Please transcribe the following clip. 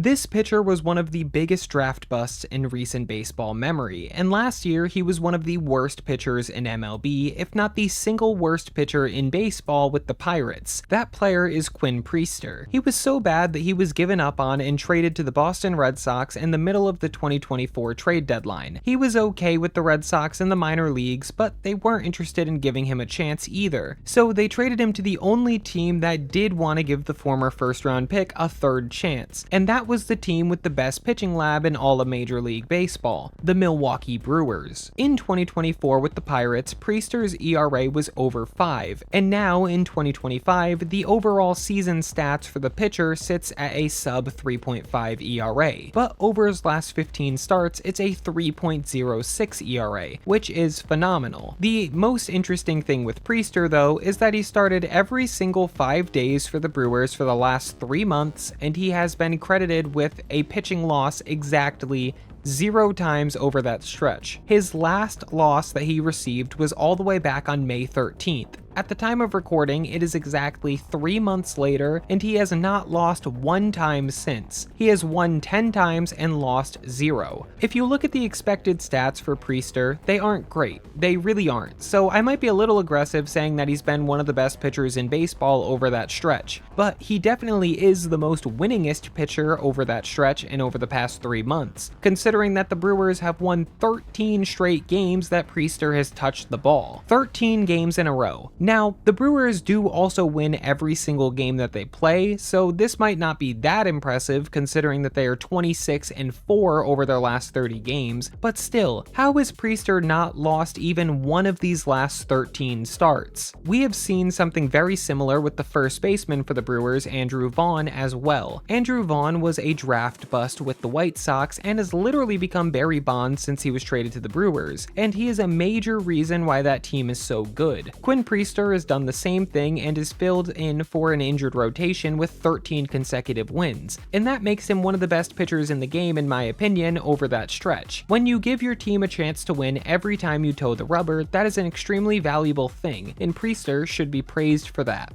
This pitcher was one of the biggest draft busts in recent baseball memory, and last year he was one of the worst pitchers in MLB, if not the single worst pitcher in baseball with the Pirates. That player is Quinn Priester. He was so bad that he was given up on and traded to the Boston Red Sox in the middle of the 2024 trade deadline. He was okay with the Red Sox in the minor leagues, but they weren't interested in giving him a chance either, so they traded him to the only team that did want to give the former first-round pick a third chance, and that was the team with the best pitching lab in all of Major League Baseball, the Milwaukee Brewers. In 2024 with the Pirates, Priester's ERA was over 5, and now in 2025, the overall season stats for the pitcher sits at a sub 3.5 ERA, but over his last 15 starts, it's a 3.06 ERA, which is phenomenal. The most interesting thing with Priester, though, is that he started every single 5 days for the Brewers for the last 3 months, and he has been credited with a pitching loss exactly 0 times over that stretch. His last loss that he received was all the way back on May 13th. At the time of recording, it is exactly 3 months later, and he has not lost 1 time since. He has won 10 times and lost 0. If you look at the expected stats for Priester, they aren't great. They really aren't. So I might be a little aggressive saying that he's been one of the best pitchers in baseball over that stretch, but he definitely is the most winningest pitcher over that stretch and over the past 3 months, considering that the Brewers have won 13 straight games that Priester has touched the ball. 13 games in a row. Now, the Brewers do also win every single game that they play, so this might not be that impressive considering that they are 26-4 over their last 30 games, but still, how has Priester not lost even one of these last 13 starts? We have seen something very similar with the first baseman for the Brewers, Andrew Vaughn, as well. Andrew Vaughn was a draft bust with the White Sox and has literally become Barry Bonds since he was traded to the Brewers, and he is a major reason why that team is so good. Quinn Priester has done the same thing and is filled in for an injured rotation with 13 consecutive wins, and that makes him one of the best pitchers in the game in my opinion over that stretch. When you give your team a chance to win every time you toe the rubber, that is an extremely valuable thing, and Priester should be praised for that.